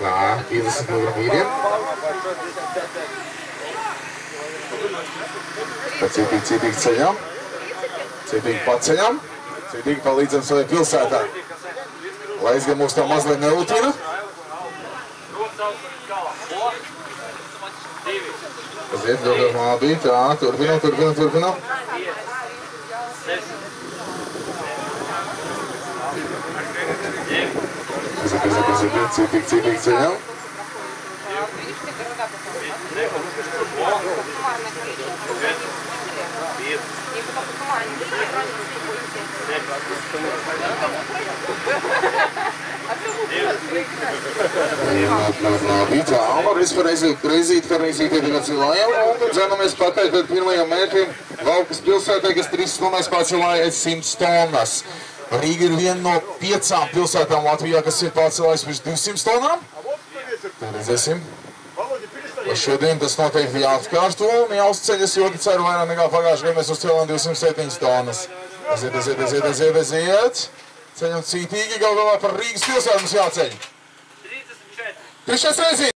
Klā, 50 kg vīriem. Citīgi ceļam. Citīgi paceļam. Citīgi palīdzam savai pilsētā. Lai es gan mūs tā mazliet nelutina. Tas iet ļoti labi. Tā, turpinam. Citīgi ceļam. Labi, tā, varēs reizīti tagad cilājam, un tad dzēmamies pateikt pēc pirmajiem mērķiem Valkas pilsētai, kas 3 stundās pārcilāja 100 tonnas. Rīga ir viena no 5 pilsētām Latvijā, kas ir pārcilājusi pirms 200 tonnām. Tad redzēsim. Šodien tas noteikti jāatkārto un jāuzceļas, jo ceru vairāk nekā pagājušajā gadā mēs uzcēlām 207 tonnas. Aiziet. Ceļam cītīgi, gal galā par Rīgas pilsētu mums jāceļ. 34 reizī.